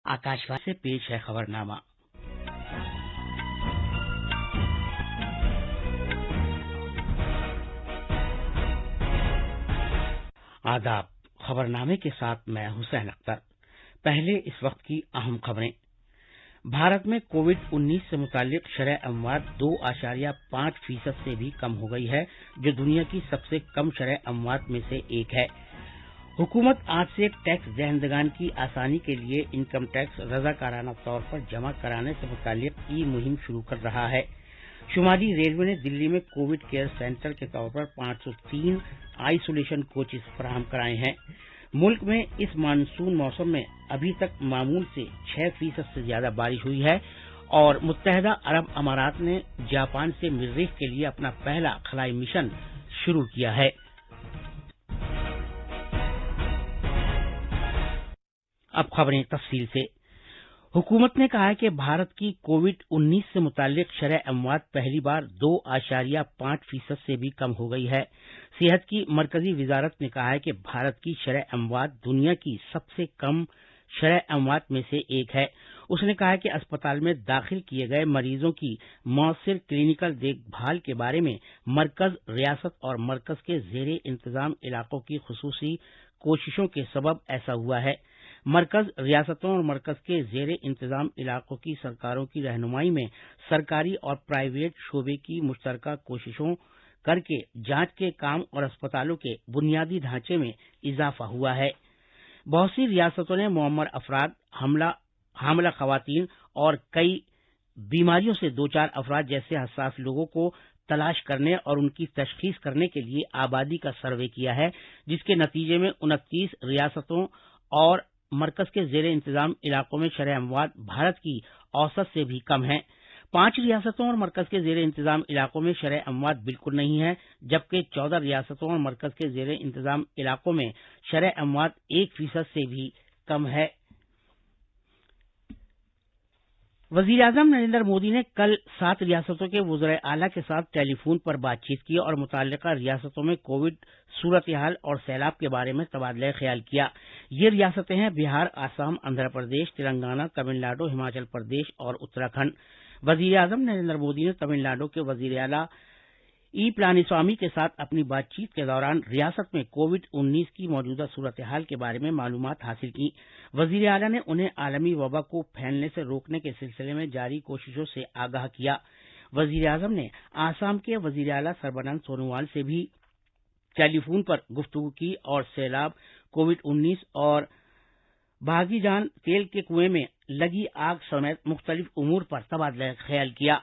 आकाशवाणी से पेश है खबरनामा। आदाब। खबरनामे के साथ मैं हुसैन अख्तर। पहले इस वक्त की अहम खबरें। भारत में कोविड-19 से मुतालिक शरह अमवात 2.5% से भी कम हो गई है, जो दुनिया की सबसे कम शरह अमवात में से एक है। हुकूमत आज से टैक्स दहंदगान की आसानी के लिए इनकम टैक्स रजाकाराना तौर पर जमा कराने से मुतालिक ई मुहिम शुरू कर रहा है। शुमाली रेलवे ने दिल्ली में कोविड केयर सेंटर के तौर पर 503 आइसोलेशन कोचेस फराहम कराए हैं। मुल्क में इस मानसून मौसम में अभी तक मामूल से 6% से ज्यादा बारिश हुई है और मुत्तहदा अरब अमारात ने जापान से मरीख के लिए अपना पहला खलाई मिशन शुरू किया है। अब खबरें तफसील से। हुकूमत ने कहा है कि भारत की कोविड-19 से मुतालिक शरह अमवात पहली बार 2.5% से भी कम हो गई है। सेहत की मरकजी वजारत ने कहा है कि भारत की शरह अमवात दुनिया की सबसे कम शरह अमवात में से एक है। उसने कहा है कि अस्पताल में दाखिल किए गए मरीजों की मौसर क्लिनिकल देखभाल के बारे में मरकज, रियासत और मरकज के जेर इंतजाम इलाकों की खुसूसी कोशिशों के सबब ऐसा हुआ है। मरकज, रियासतों और मरकज के जेर इंतजाम इलाकों की सरकारों की रहनुमाई में सरकारी और प्राइवेट शोबे की मुश्तरका कोशिशों करके जांच के काम और अस्पतालों के बुनियादी ढांचे में इजाफा हुआ है। बहुत सी रियासतों ने मुअम्मर अफराद, हामला खवातीन और कई बीमारियों से दो चार अफराद जैसे हसास लोगों को तलाश करने और उनकी तशखीस करने के लिए आबादी का सर्वे किया है, जिसके नतीजे में 29 रियासतों और मरकज के जेर इंतजाम इलाकों में शरह अमवात भारत की औसत से भी कम है। 5 रियासतों और मरकज के जेर इंतजाम इलाकों में शरह अमवात बिल्कुल नहीं है, जबकि 14 रियासतों और मरकज के जेर इंतजाम इलाकों में शरह अमवात 1% से भी कम है। वजीर-ए-आजम नरेंद्र मोदी ने कल 7 रियासतों के वज़राए आला के साथ टेलीफोन पर बातचीत की और मुतल्लिका रियासतों में कोविड सूरत-ए-हाल और सैलाब के बारे में तबादला ख्याल किया। ये रियासतें हैं बिहार, आसाम, आंध्र प्रदेश, तेलंगाना, तमिलनाडु, हिमाचल प्रदेश और उत्तराखंड। वजीर-ए-आजम नरेंद्र मोदी ने तमिलनाडु के वजीर आला ई पलानीस्वामी के साथ अपनी बातचीत के दौरान रियासत में कोविड-19 की मौजूदा सूरत-ए-हाल के बारे में मालूमात हासिल की। वजीर आला ने उन्हें आलमी वबा को फैलने से रोकने के सिलसिले में जारी कोशिशों से आगाह किया। वजीर आजम ने आसाम के वजीर आला सर्बानंद सोनोवाल से भी टेलीफोन पर गुफ्तगू की और सैलाब, कोविड-19 और भागीजान तेल के कुएं में लगी आग समेत मुख्तलिफ उमूर पर तबादला ख्याल किया।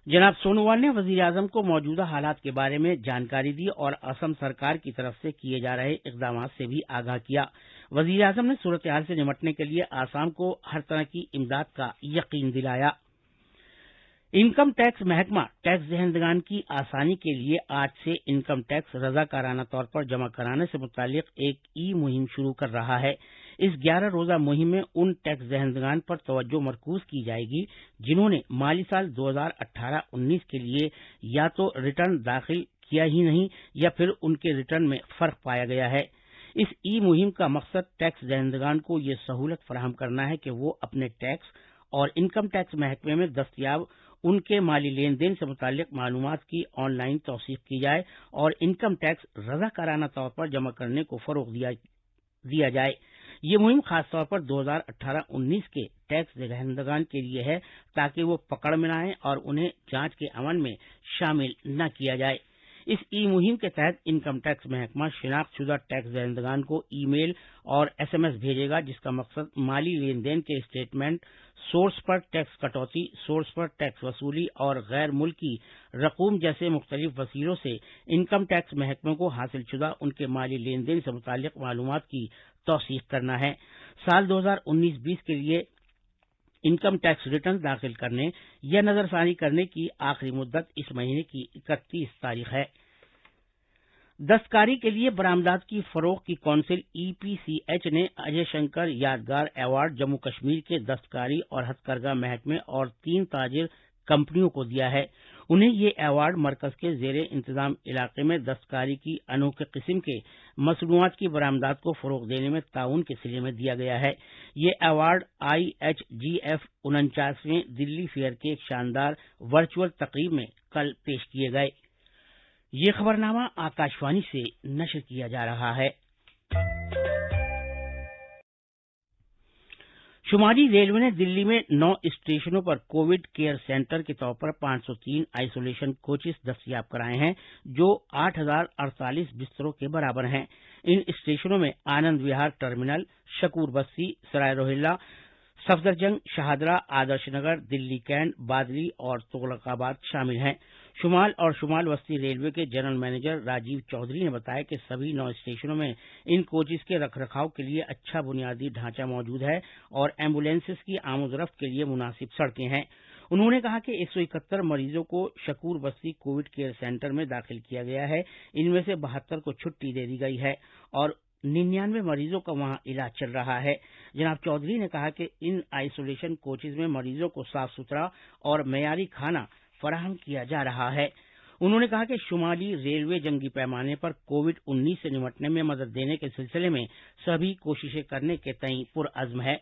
जनाब सोनोवाल ने वजीर आजम को मौजूदा हालात के बारे में जानकारी दी और असम सरकार की तरफ से किए जा रहे इकदाम से भी आगाह किया। वजीर आजम ने सूरत-ए-हाल से निपटने के लिए आसाम को हर तरह की इमदाद का यकीन दिलाया। इनकम टैक्स महकमा टैक्स दहंदगान की आसानी के लिए आज से इनकम टैक्स रजाकाराना तौर पर जमा कराने से मुतालिक एक ई मुहिम शुरू कर रहा है। इस 11 रोजा मुहिम में उन टैक्स दहंदगान पर तवज्जो मरकूज की जाएगी जिन्होंने माली साल 2018-19 के लिए या तो रिटर्न दाखिल किया ही नहीं या फिर उनके रिटर्न में फर्क पाया गया है। इस ई मुहिम का मकसद टैक्स दहंदगान को ये सहूलत फराहम करना है कि वो अपने टैक्स और इनकम टैक्स महकमे में दस्तयाब उनके माली लेन देन से मुतालिक मालूमात की ऑनलाइन तौसीक की जाए और इनकम टैक्स रजाकाराना तौर पर जमा करने को फरोग दिया जाए। ये मुहिम खास तौर पर 2018-19 के टैक्स दहंदगान के लिए है ताकि वो पकड़ में न आए और उन्हें जांच के अमल में शामिल न किया जाए। इस ई मुहिम के तहत इनकम टैक्स महकमा शिनाख्तशुदा टैक्स दहंदगान को ईमेल और SMS भेजेगा, जिसका मकसद माली लेन देन के स्टेटमेंट, सोर्स पर टैक्स कटौती, सोर्स पर टैक्स वसूली और गैर मुल्की रकूम जैसे मुख्तलिफ वसीलों से इनकम टैक्स महकमे को हासिल शुदा उनके माली लेन देन से मुतालिक मालूमात की तौसीक करना है। साल 2019-20 के लिए इनकम टैक्स रिटर्न दाखिल करने या नजरसानी करने की आखिरी मुद्दत इस महीने की 31 तारीख है। दस्तकारी के लिए बरामदात की फरोख की कौंसिल EPCH ने अजय शंकर यादगार अवार्ड जम्मू कश्मीर के दस्तकारी और हथकरघा महकमे और 3 ताजिर कंपनियों को दिया है। उन्हें ये अवार्ड मरकज के जेर इंतजाम इलाके में दस्तकारी की अनोखे किस्म के مصنوعات کی برآمدات کو فروغ دینے میں تعاون کے سلسلے میں دیا گیا ہے۔ یہ ایوارڈ IHGF 49ویں دلی فیئر کے ایک شاندار ورچوئل تقریب میں کل پیش کیے گئے۔ یہ خبرنامہ آکاشوانی سے نشر کیا جا رہا ہے۔ شمالی ریلوے نے دلی میں 9 اسٹیشنوں پر کووڈ کیئر سینٹر کے طور پر 503 آئسولیشن کوچز دستیاب کرائے ہیں، جو 8048 بستروں کے برابر ہیں۔ ان اسٹیشنوں میں آنند وہار ٹرمینل، شکور بستی، سرائے روہیلا، صفدرجنگ، شاہدرہ، آدرش نگر، دلی کینٹ، بادلی اور تغلق آباد شامل ہیں۔ شمال اور شمال وسطی ریلوے کے جنرل مینیجر راجیو چودھری نے بتایا کہ سبھی 9 اسٹیشنوں میں ان کوچز کے رکھ رکھاؤ کے لیے اچھا بنیادی ڈھانچہ موجود ہے اور ایمبولینسز کی آمد و رفت کے لیے مناسب سڑکیں ہیں۔ انہوں نے کہا کہ 171 مریضوں کو شکور بستی کووڈ کیئر سینٹر میں داخل کیا گیا ہے، ان میں سے 72 کو چھٹی دے دی گئی ہے اور 99 مریضوں کا وہاں علاج چل رہا ہے۔ جناب چودھری نے کہا کہ ان آئسولیشن کوچز میں مریضوں کو صاف ستھرا اور معیاری کھانا فراہم کیا جا رہا ہے۔ انہوں نے کہا کہ شمالی ریلوے جنگی پیمانے پر کووڈ-19 سے نمٹنے میں مدد دینے کے سلسلے میں سبھی کوششیں کرنے کے تئیں پرعزم ہے۔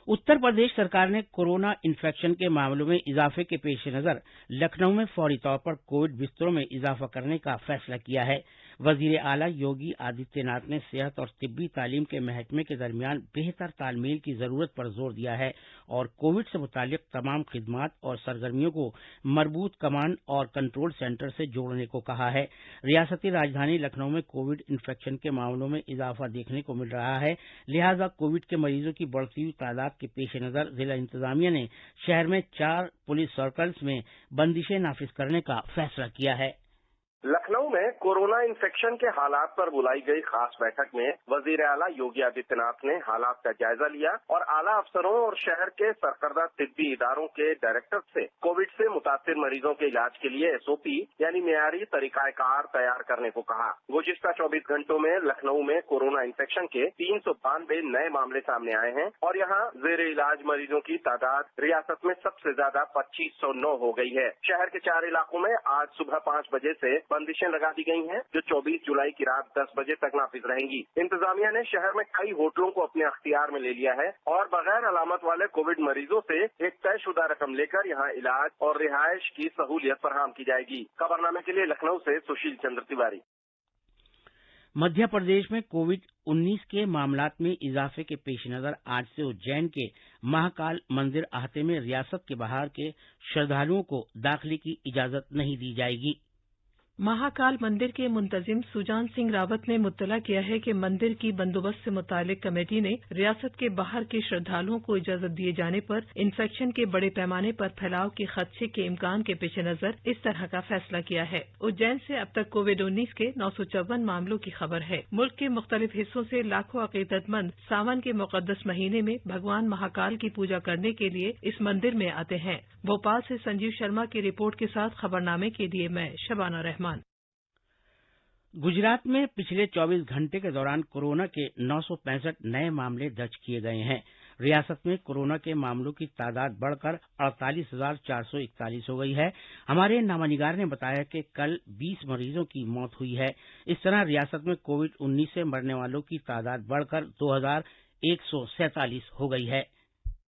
اتر پردیش سرکار نے کورونا انفیکشن کے معاملوں میں اضافے کے پیش نظر لکھنؤ میں فوری طور پر کووڈ بستروں میں اضافہ کرنے کا فیصلہ کیا ہے۔ وزیر اعلیٰ یوگی آدتیہ ناتھ نے صحت اور طبی تعلیم کے محکمے کے درمیان بہتر تال میل کی ضرورت پر زور دیا ہے اور کووڈ سے متعلق تمام خدمات اور سرگرمیوں کو مربوط کمانڈ اور کنٹرول سینٹر سے جوڑنے کو کہا ہے۔ ریاستی راجدھانی لکھنؤ میں کووڈ انفیکشن کے معاملوں میں اضافہ دیکھنے کو مل رہا ہے، لہذا کووڈ کے مریضوں کی بڑھتی ہوئی تعداد کے پیش نظر ضلع انتظامیہ نے شہر میں 4 پولیس سرکلز میں بندشیں نافذ کرنے کا فیصلہ کیا ہے۔ لکھنؤ میں کورونا انفیکشن کے حالات پر بلائی گئی خاص بیٹھک میں وزیر اعلیٰ یوگی آدتیہ ناتھ نے حالات کا جائزہ لیا اور اعلیٰ افسروں اور شہر کے سرکردہ طبی اداروں کے ڈائریکٹر سے کووڈ سے متاثر مریضوں کے علاج کے لیے SOP یعنی معیاری طریقہ کار تیار کرنے کو کہا۔ گزشتہ 24 گھنٹوں میں لکھنؤ میں کورونا انفیکشن کے 392 نئے معاملے سامنے آئے ہیں اور یہاں زیر علاج مریضوں کی تعداد ریاست میں سب سے زیادہ 2509 ہو گئی ہے۔ شہر کے 4 علاقوں میں آج صبح 5 بجے سے بندشیں لگا دی گئی ہیں جو 24 جولائی کی رات 10 بجے تک نافذ رہیں گی۔ انتظامیہ نے شہر میں کئی ہوٹلوں کو اپنے اختیار میں لے لیا ہے اور بغیر علامت والے کووڈ مریضوں سے ایک طے شدہ رقم لے کر یہاں علاج اور رہائش کی سہولیت فراہم کی جائے گی۔ خبرنامے کے لیے لکھنؤ سے سشیل چندر تیواری۔ مدھیہ پردیش میں کووڈ-19 کے معاملات میں اضافے کے پیش نظر آج سے اجین کے مہاکال مندر احاطے میں ریاست کے باہر کے شردھالوؤں کو داخلے کی اجازت نہیں دی جائے گی۔ مہاکال مندر کے منتظم سجان سنگھ راوت نے مطلع کیا ہے کہ مندر کی بندوبست سے متعلق کمیٹی نے ریاست کے باہر کے شردھالوؤں کو اجازت دیے جانے پر انفیکشن کے بڑے پیمانے پر پھیلاؤ کے خدشے کے امکان کے پیش نظر اس طرح کا فیصلہ کیا ہے۔ اجین سے اب تک کووڈ-19 کے 954 معاملوں کی خبر ہے۔ ملک کے مختلف حصوں سے لاکھوں عقیدت مند ساون کے مقدس مہینے میں بھگوان مہاکال کی پوجا کرنے کے لیے اس مندر میں آتے ہیں۔ بھوپال سے سنجیو شرما کی رپورٹ کے ساتھ خبرنامے کے لیے میں شبانہ رحمان۔ گجرات میں پچھلے 24 گھنٹے کے دوران کورونا کے 965 نئے معاملے درج کیے گئے ہیں۔ ریاست میں کورونا کے معاملوں کی تعداد بڑھ کر 48,441 ہو گئی ہے۔ ہمارے نامہ نگار نے بتایا کہ کل 20 مریضوں کی موت ہوئی ہے۔ اس طرح ریاست میں کووڈ-19 سے مرنے والوں کی تعداد بڑھ کر 2147 ہو گئی ہے۔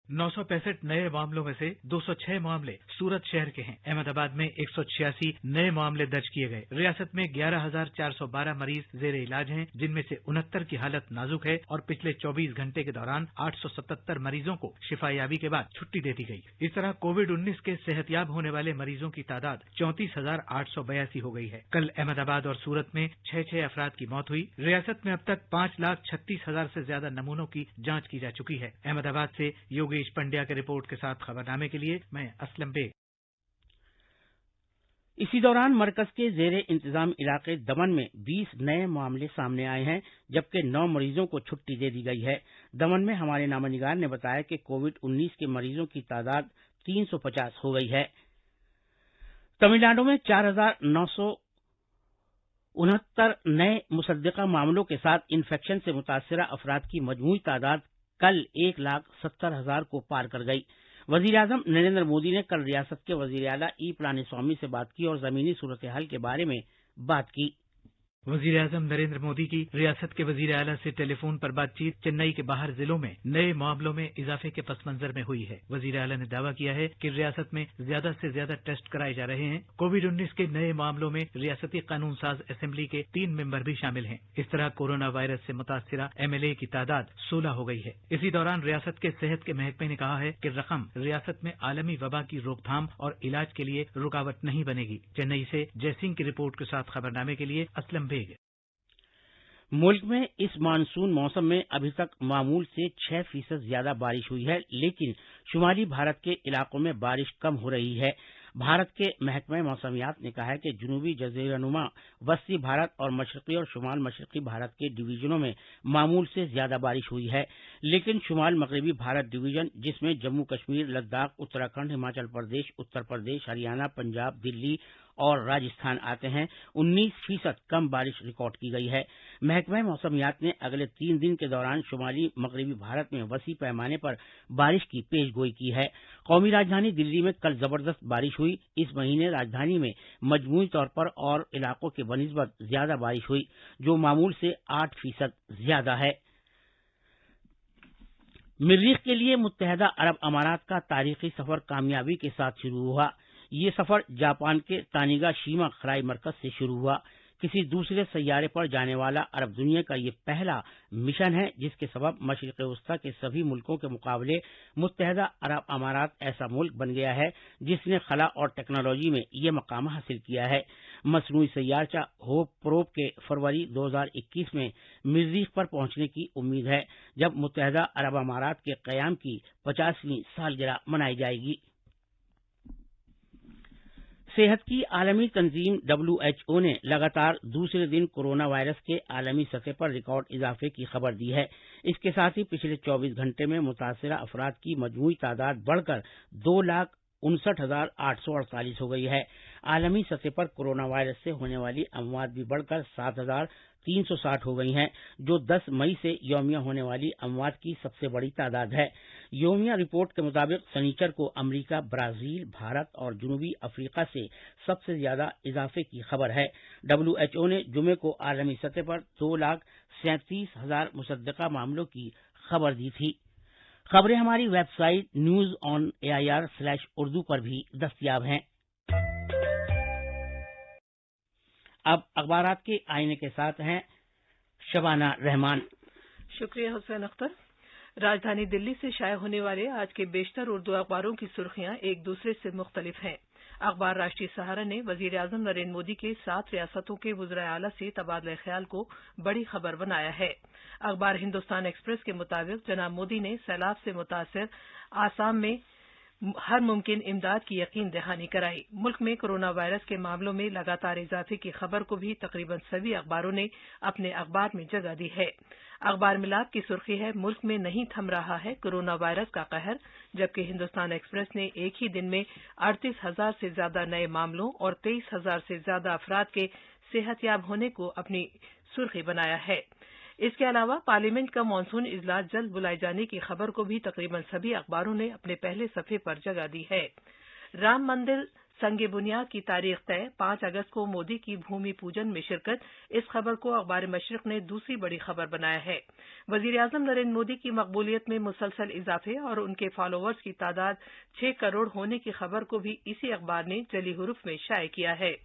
965 نئے معاملوں میں سے 206 معاملے سورت شہر کے ہیں۔ احمد آباد میں 186 نئے معاملے درج کیے گئے۔ ریاست میں 11,412 مریض زیر علاج ہیں، جن میں سے 69 کی حالت نازک ہے اور پچھلے 24 گھنٹے کے دوران 877 مریضوں کو شفا یابی کے بعد چھٹی دے دی گئی۔ اس طرح کووڈ-19 کے صحت یاب ہونے والے مریضوں کی تعداد 34,882 ہو گئی ہے۔ کل احمد آباد اور سورت میں 6 افراد کی موت ہوئی۔ ریاست میں اب تک 5,36,000 سے زیادہ نمونوں کی جانچ کی جا چکی ہے۔ احمد آباد سے یوگیش پنڈیا کے رپورٹ کے ساتھ خبرنامے کے لیے میں اسلم بیگ۔ اسی دوران مرکز کے زیر انتظام علاقے دمن میں 20 نئے معاملے سامنے آئے ہیں، جبکہ 9 مریضوں کو چھٹی دے دی گئی ہے۔ دمن میں ہمارے نامہ نگار نے بتایا کہ کووڈ-19 کے مریضوں کی تعداد 350 ہو گئی ہے۔ تمل ناڈو میں 4,969 نئے مصدقہ معاملوں کے ساتھ انفیکشن سے متاثرہ افراد کی مجموعی تعداد کل 1,70,000 کو پار کر گئی۔ وزیر اعظم نریندر مودی نے کل ریاست کے وزیر اعلیٰ ای پلانی سوامی سے بات کی اور زمینی صورتحال کے بارے میں بات کی۔ वजीर आजम नरेंद्र मोदी की रियासत के वजीर आला से टेलीफोन पर बातचीत चेन्नई के बाहर जिलों में नए मामलों में इजाफे के पस मंजर में हुई है। वजीर आला ने दावा किया है कि रियासत में ज्यादा से ज्यादा टेस्ट कराए जा रहे हैं। कोविड-19 के नए मामलों में रियासती कानून साज असेंबली के 3 मेंबर भी शामिल हैं। इस तरह कोरोना वायरस से मुतासिरा MLA की तादाद 16 हो गई है। इसी दौरान रियासत के सेहत के महकमे ने कहा है कि रकम रियासत में आलमी वबा की रोकथाम और इलाज के लिए रुकावट नहीं बनेगी। चेन्नई से जयसिंह की रिपोर्ट के साथ खबरनामे के लिए असलम बेग। मुल्क में इस मानसून मौसम में अभी तक मामूल से 6% ज्यादा बारिश हुई है, लेकिन शुमाली भारत के इलाकों में बारिश कम हो रही है। भारत के महकमा मौसमियात ने कहा है कि जनूबी जज़ीरानुमा, वस्ती भारत और मशरक़ी और शुमाल मशरक़ी भारत के डिवीजनों में मामूल से ज्यादा बारिश हुई है, लेकिन शुमाल मगरबी भारत डिवीजन, जिसमें जम्मू कश्मीर, लद्दाख, उत्तराखंड, हिमाचल प्रदेश, उत्तर प्रदेश, हरियाणा, पंजाब, दिल्ली और राजस्थान आते हैं, 19% कम बारिश रिकॉर्ड की गई है। महकमा मौसमियात ने अगले 3 दिन के दौरान शुमाली मगरबी भारत में वसी पैमाने पर बारिश की पेशगोई की है। कौमी राजधानी दिल्ली में कल जबरदस्त बारिश हुई। इस महीने राजधानी में मजमूई तौर पर और इलाकों के बनिस्बत ज्यादा बारिश हुई, जो मामूल से 8% ज्यादा है। मरीख के लिए मुत्तहदा अरब अमारात का तारीखी सफर कामयाबी के साथ शुरू हुआ। ये सफर जापान के तानिगा शीमा खलाई मरकज से शुरू हुआ। किसी दूसरे सैयारे पर जाने वाला अरब दुनिया का ये पहला मिशन है, जिसके सबब मशरिक़ वस्ता के सभी मुल्कों के मुकाबले मुत्तहदा अरब अमारात ऐसा मुल्क बन गया है जिसने खला और टेक्नोलॉजी में ये मकाम हासिल किया है। मसनूई सैयारचा होप प्रोब के फरवरी 2021 में मरीख पर पहुंचने की उम्मीद है, जब मुत्तहदा अरब अमारात के क़याम की 50वीं सालगिरह मनाई जाएगी। सेहत की आलमी तंजीम WHO ने लगातार दूसरे दिन कोरोना वायरस के आलमी सतह पर रिकॉर्ड इजाफे की खबर दी है। इसके साथ ही पिछले 24 घंटे में मुतासिरा अफराद की मजमूई तादाद बढ़कर 2,59,848 हो गई है। आलमी सतह पर कोरोना वायरस से होने वाली अमवात भी बढ़कर 7,360 हो गई हैं, जो 10 मई से यौमिया होने वाली अमवात की सबसे बड़ी तादाद है। यौमिया रिपोर्ट के मुताबिक शनिचर को अमरीका, ब्राजील, भारत और जनूबी अफ्रीका से सबसे ज्यादा इजाफे की खबर है। WHO ने जुमे को आलमी सतह पर 2,37,000 मुसद्दका मामलों की खबर दी थी। खबरें हमारी वेबसाइट news.on.air/urdu पर भी दस्तयाब हैं। अब अखबारात के आईने के साथ हैं शबाना रहमान। शुक्रिया हुसैन अख्तर। राजधानी दिल्ली से शाया होने वाले आज के बेशतर उर्दू अखबारों की सुर्खियां एक दूसरे से मुख्तलिफ हैं। अखबार राष्ट्रीय सहारा ने वजीर आजम नरेंद्र मोदी के 7 रियासतों के वज़राए आला से तबादला ख्याल को बड़ी खबर बनाया है। अखबार हिंदुस्तान एक्सप्रेस के मुताबिक जनाब मोदी ने सैलाब से मुतासिर आसाम में हर मुमकिन इमदाद की यकीन दहानी कराई। मुल्क में कोरोना वायरस के मामलों में लगातार इजाफे की खबर को भी तकरीबन सभी अखबारों ने अपने अखबार में जगह दी है। अखबार मिलाप की सुर्खी है, मुल्क में नहीं थम रहा है कोरोना वायरस का कहर, जबकि हिंदुस्तान एक्सप्रेस ने एक ही दिन में 38,000 से ज्यादा नए मामलों और 23,000 से ज्यादा अफराद के सेहतयाब होने को अपनी सुर्खी बनाया है। इसके अलावा पार्लियामेंट का मानसून इजलास जल्द बुलाए जाने की खबर को भी तकरीबन सभी अखबारों ने अपने पहले सफे पर जगह दी है। राम मंदिर संगे बुनियाद की तारीख तय, 5 अगस्त को मोदी की भूमि पूजन में शिरकत, इस खबर को अखबार मशरिक ने दूसरी बड़ी खबर बनाया है। वजीर आजम नरेंद्र मोदी की मकबूलियत में मुसलसल इजाफे और उनके फॉलोवर्स की तादाद 6 करोड़ होने की खबर को भी इसी अखबार ने जली हुरूफ में शाये किया है।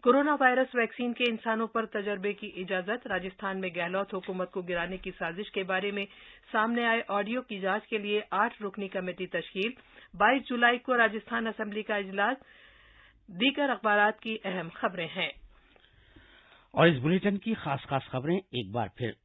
कोरोना वायरस वैक्सीन के इंसानों पर तजर्बे की इजाजत, राजस्थान में गहलोत हुकूमत को गिराने की साजिश के बारे में सामने आए ऑडियो की जांच के लिए 8 रुकनी कमेटी तश्कील, 22 जुलाई को राजस्थान असेंबली का इजलास, दीगर अखबारात की अहम खबरें हैं। और इस बुलेटिन की खास खबरें एक बार फिर।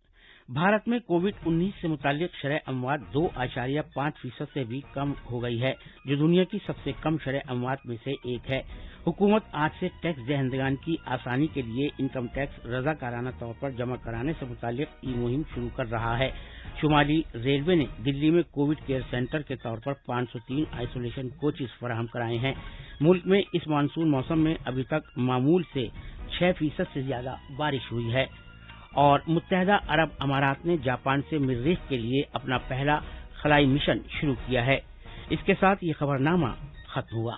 भारत में कोविड-19 से मुतालिक शरह अमवात 2.5% से भी कम हो गई है, जो दुनिया की सबसे कम शरह अमवात में से एक है। हुकूमत आज से टैक्स दहंदगान की आसानी के लिए इनकम टैक्स रजाकाराना तौर पर जमा कराने से मुतालिक ई मुहिम शुरू कर रहा है। शुमाली रेलवे ने दिल्ली में कोविड केयर सेंटर के तौर पर 503 आइसोलेशन कोचेस फराहम कराए हैं। मुल्क में इस मानसून मौसम में अभी तक मामूल से 6% से ज्यादा बारिश हुई है। और मुत्तहदा अरब अमारात ने जापान से मरीख के लिए अपना पहला खलाई मिशन शुरू किया है। इसके साथ ये खबरनामा खत्म हुआ।